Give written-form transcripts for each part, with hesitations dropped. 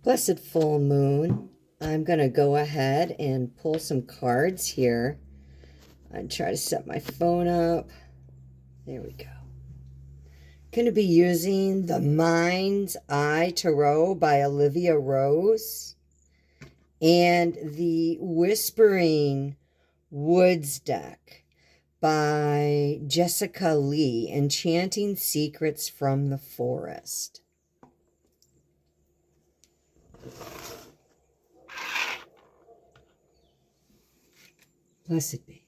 Blessed full moon. I'm going to go ahead and pull some cards here. And try to set my phone up. There we go. Going to be using the Mind's Eye Tarot by Olivia Rose and the Whispering Woods deck by Jessica Lee, Enchanting Secrets from the Forest. Blessed be.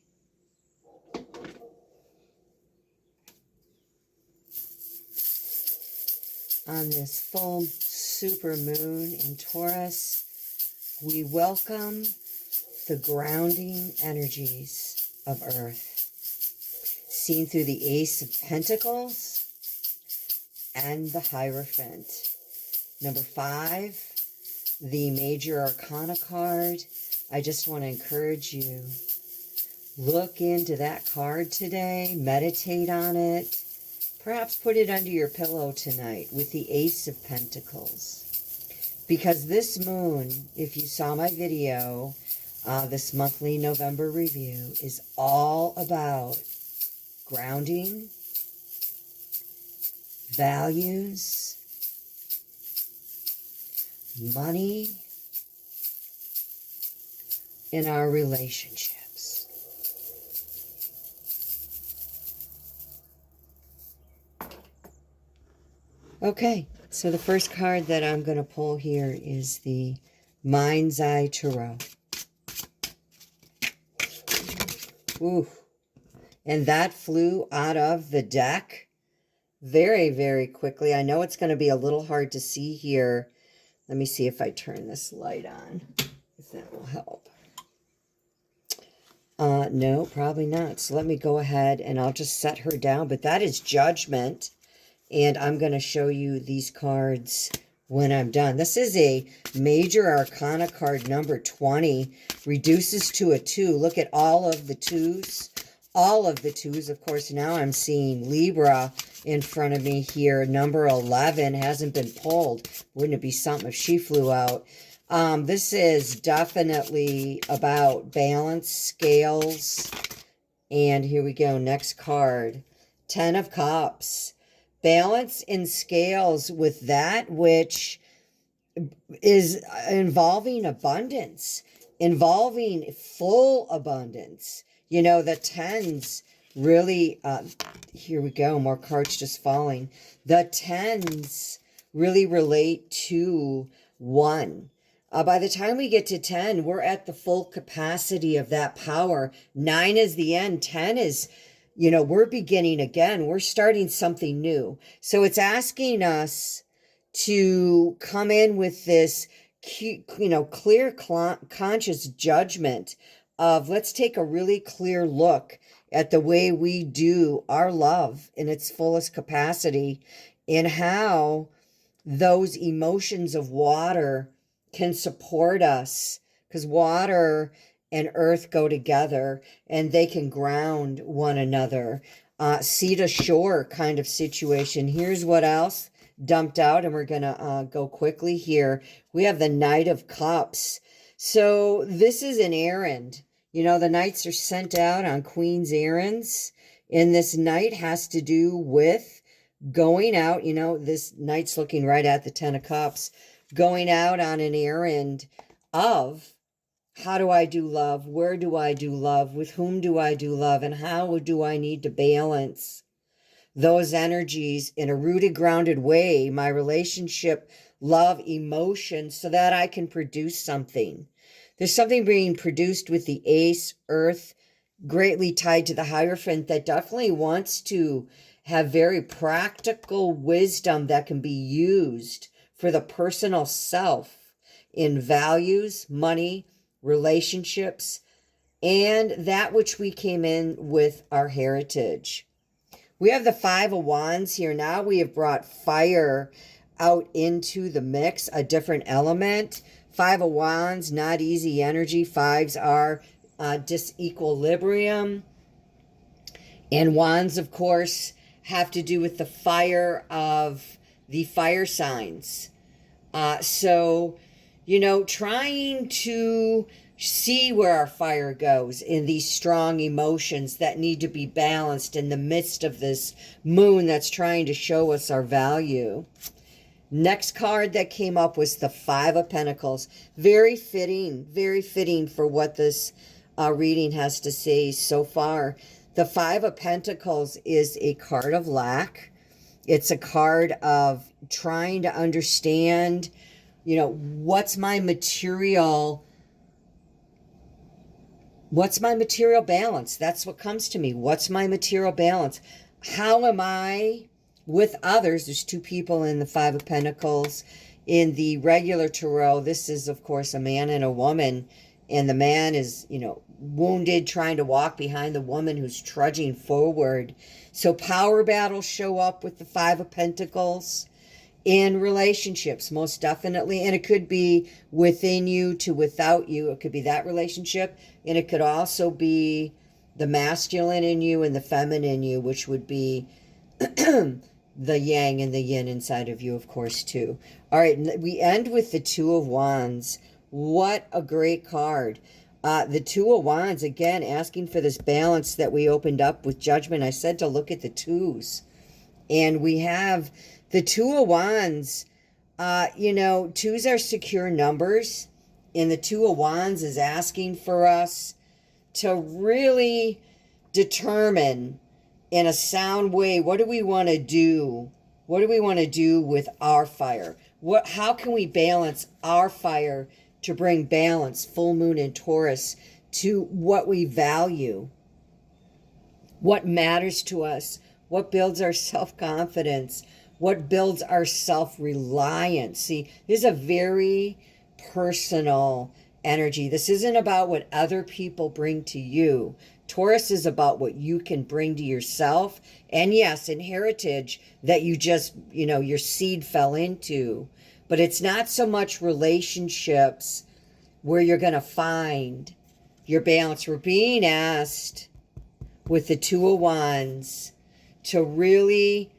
On this full super moon in Taurus, we welcome the grounding energies of Earth, seen through the Ace of Pentacles and the Hierophant. Number 5, the Major Arcana card. I just want to encourage you, look into that card today, meditate on it, perhaps put it under your pillow tonight with the Ace of Pentacles. Because this moon, if you saw my video, this monthly November review, is all about grounding, values, money, in our relationships. Okay, so the first card that I'm going to pull here is the Mind's Eye Tarot. Ooh, and that flew out of the deck very, very quickly. I know it's going to be a little hard to see here. Let me see if I turn this light on, if that will help. No, probably not. So let me go ahead and I'll just set her down. But that is Judgment. And I'm going to show you these cards when I'm done. This is a Major Arcana card, number 20. Reduces to a 2. Look at all of the 2s. All of the 2s. Of course, now I'm seeing Libra in front of me here. Number 11 hasn't been pulled. Wouldn't it be something if she flew out? This is definitely about balance, scales. And here we go. Next card. 10 of Cups. Balance and scales with that which is involving abundance, involving full abundance. You know, the 10s really, here we go, more cards just falling. The 10s really relate to 1. By the time we get to 10, we're at the full capacity of that power. 9 is the end. 10 is, you know, we're beginning again. We're starting something new. So it's asking us to come in with this, you know, clear, conscious judgment of let's take a really clear look at the way we do our love in its fullest capacity and how those emotions of water can support us, because water and earth go together and they can ground one another. Sea to shore kind of situation. Here's what else dumped out, and we're going to go quickly here. We have the Knight of Cups. So this is an errand. You know, the knights are sent out on queen's errands, and this knight has to do with going out. You know, this knight's looking right at the 10 of Cups, going out on an errand of how do I do love? Where do I do love? With whom do I do love? And how do I need to balance those energies in a rooted, grounded way, my relationship, love, emotion, so that I can produce something. There's something being produced with the Ace, Earth, greatly tied to the Hierophant, that definitely wants to have very practical wisdom that can be used for the personal self in values, money, relationships, and that which we came in with our heritage. We have the 5 of Wands here. Now we have brought fire out into the mix, a different element. 5 of Wands, not easy energy. 5s are disequilibrium. And Wands, of course, have to do with the fire of the fire signs. So you know, trying to see where our fire goes in these strong emotions that need to be balanced in the midst of this moon that's trying to show us our value. Next card that came up was the Five of Pentacles. Very fitting for what this reading has to say so far. The Five of Pentacles is a card of lack. It's a card of trying to understand, you know, what's my material balance? That's what comes to me. What's my material balance? How am I with others? There's two people in the Five of Pentacles. In the regular tarot, this is, of course, a man and a woman. And the man is, you know, wounded, trying to walk behind the woman who's trudging forward. So power battles show up with the Five of Pentacles in relationships, most definitely. And it could be within you to without you. It could be that relationship. And it could also be the masculine in you and the feminine in you, which would be the yang and the yin inside of you, of course, too. All right, we end with the Two of Wands. What a great card. The Two of Wands, again, asking for this balance that we opened up with Judgment. I said to look at the twos. And we have the Two of Wands. You know, twos are secure numbers. And the Two of Wands is asking for us to really determine in a sound way, what do we want to do? What do we want to do with our fire? How can we balance our fire to bring balance, full moon in Taurus, to what we value, what matters to us, what builds our self-confidence, what builds our self-reliance. See, this is a very personal energy. This isn't about what other people bring to you. Taurus is about what you can bring to yourself. And yes, in heritage that you just, you know, your seed fell into. But it's not so much relationships where you're going to find your balance. We're being asked with the Two of Wands to really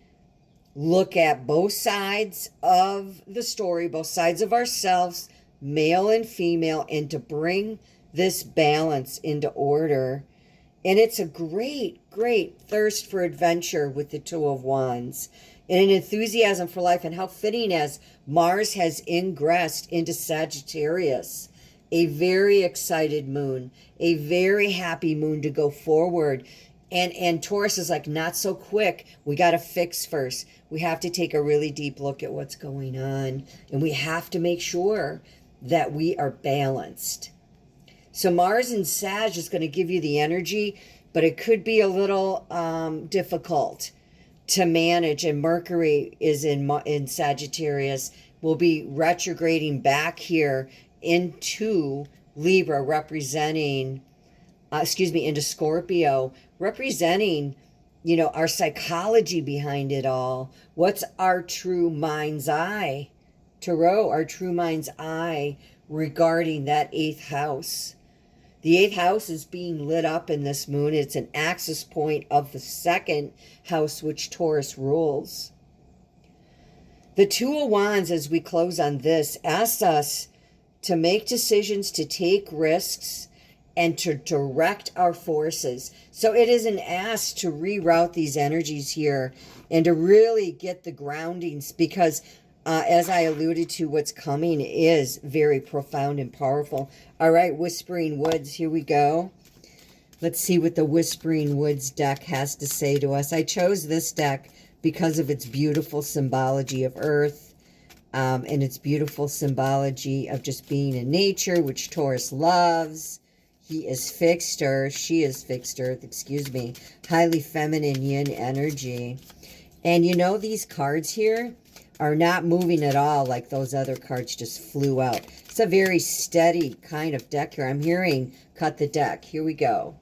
look at both sides of the story, both sides of ourselves, male and female, and to bring this balance into order. And it's a great thirst for adventure with the Two of Wands. And an enthusiasm for life, and how fitting as Mars has ingressed into Sagittarius. A very excited moon, a very happy moon to go forward. And Taurus is like, not so quick. We got to fix first. We have to take a really deep look at what's going on. And we have to make sure that we are balanced. So Mars in Sag is going to give you the energy, but it could be a little difficult to manage. And Mercury is in Sagittarius, will be retrograding back here into Libra, representing, into Scorpio, representing, you know, our psychology behind it all. What's our true mind's eye? Tarot, our true mind's eye regarding that 8th house. The 8th house is being lit up in this moon. It's an axis point of the 2nd house, which Taurus rules. The Two of Wands, as we close on this, asks us to make decisions, to take risks, and to direct our forces. So it is an ask to reroute these energies here and to really get the groundings, because as I alluded to, what's coming is very profound and powerful. All right, Whispering Woods, here we go. Let's see what the Whispering Woods deck has to say to us. I chose this deck because of its beautiful symbology of Earth, and its beautiful symbology of just being in nature, which Taurus loves. He is fixed Earth. She is fixed Earth, excuse me. Highly feminine yin energy. And you know, these cards here are not moving at all like those other cards just flew out. It's a very steady kind of deck here. I'm hearing cut the deck. Here we go.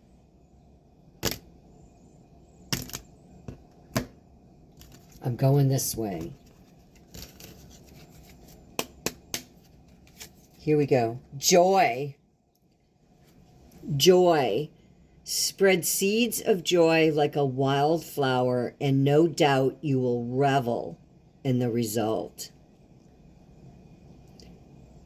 I'm going this way. Here we go. Joy. Joy. Spread seeds of joy like a wildflower, and no doubt you will revel in the result.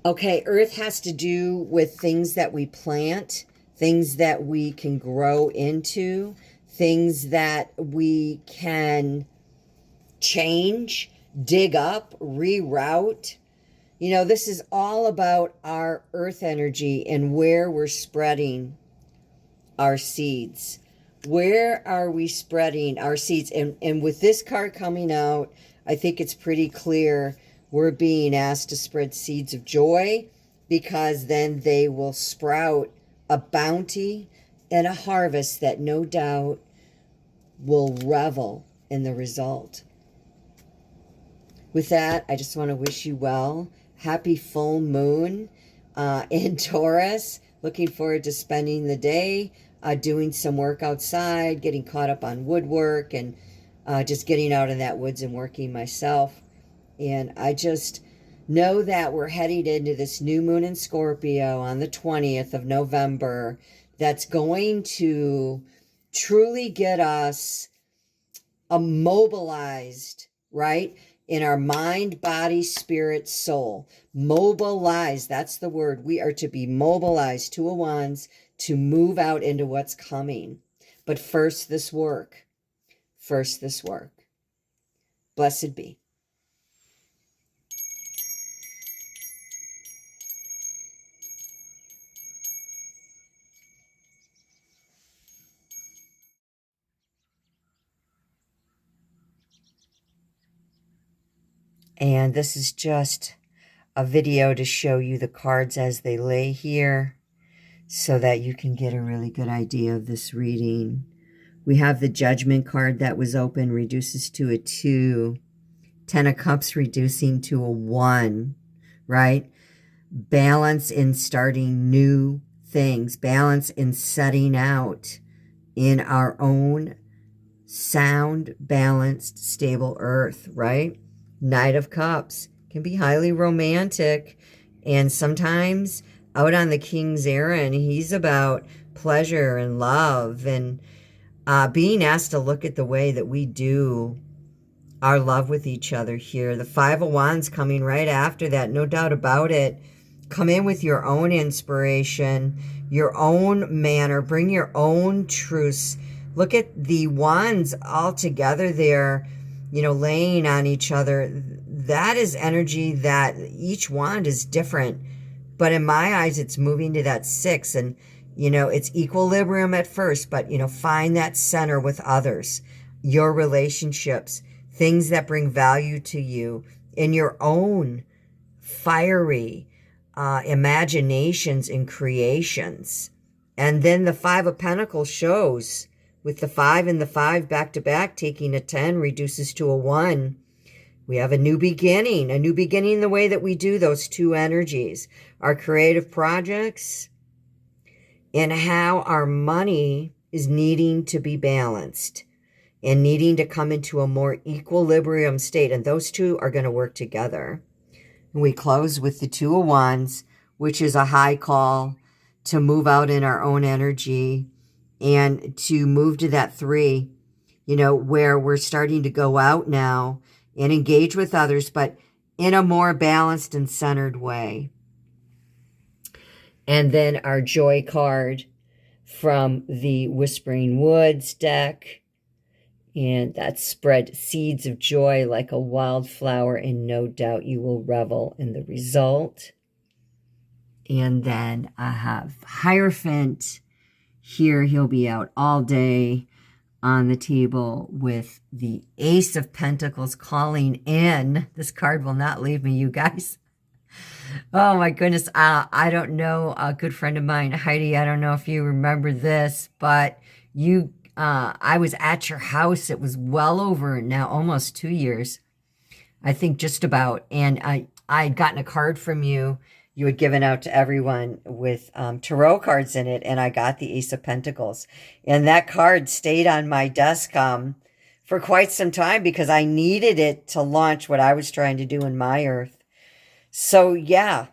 Okay, earth has to do with things that we plant, things that we can grow into, things that we can change, dig up, reroute. You know, this is all about our earth energy and where we're spreading our seeds. Where are we spreading our seeds? And with this card coming out, I think it's pretty clear we're being asked to spread seeds of joy, because then they will sprout a bounty and a harvest that no doubt will revel in the result. With that, I just want to wish you well. Happy full moon in Taurus. Looking forward to spending the day doing some work outside, getting caught up on woodwork, and just getting out in that woods and working myself. And I just know that we're headed into this new moon in Scorpio on the 20th of November that's going to truly get us immobilized, right? In our mind, body, spirit, soul. Mobilize, that's the word. We are to be mobilized, Two of Wands, to move out into what's coming. But first this work. First this work. Blessed be. And this is just a video to show you the cards as they lay here so that you can get a really good idea of this reading. We have the Judgment card that was open, reduces to a 2. 10 of Cups reducing to a 1, right? Balance in starting new things. Balance in setting out in our own sound, balanced, stable earth, right? Knight of Cups can be highly romantic, and sometimes out on the King's errand, he's about pleasure and love and being asked to look at the way that we do our love with each other here. The Five of Wands coming right after that, no doubt about it. Come in with your own inspiration, your own manner, bring your own truths. Look at the wands all together there, you know, laying on each other. That is energy that each wand is different. But in my eyes, it's moving to that 6. And, you know, it's equilibrium at first, but, you know, find that center with others, your relationships, things that bring value to you in your own fiery imaginations and creations. And then the Five of Pentacles shows with the 5 and the 5 back to back, taking a 10 reduces to a 1. We have a new beginning the way that we do those two energies, our creative projects and how our money is needing to be balanced and needing to come into a more equilibrium state. And those two are going to work together. And we close with the Two of Wands, which is a high call to move out in our own energy and to move to that 3, you know, where we're starting to go out now and engage with others, but in a more balanced and centered way. And then our Joy card from the Whispering Woods deck. And that spread seeds of joy like a wildflower, and no doubt you will revel in the result. And then I have Hierophant here. He'll be out all day on the table with the Ace of Pentacles calling in. This card will not leave me, you guys. Oh my goodness. I don't know. A good friend of mine, Heidi, I don't know if you remember this, but I was at your house. It was well over now, almost 2 years, I think, just about. And I had gotten a card from you. You had given out to everyone with tarot cards in it, and I got the Ace of Pentacles. And that card stayed on my desk for quite some time because I needed it to launch what I was trying to do in my earth. So yeah,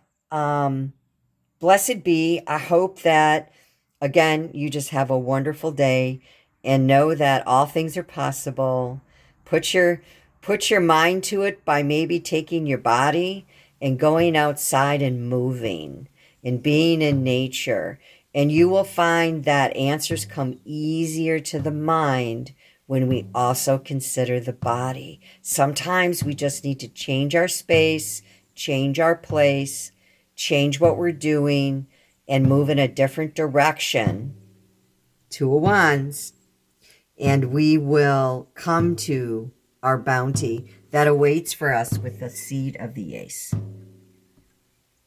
blessed be. I hope that, again, you just have a wonderful day and know that all things are possible. Put your mind to it by maybe taking your body and going outside and moving and being in nature. And you will find that answers come easier to the mind when we also consider the body. Sometimes we just need to change our space, change our place, change what we're doing, and move in a different direction. Two of Wands. And we will come to our bounty that awaits for us with the seed of the Ace.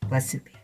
Blessed be.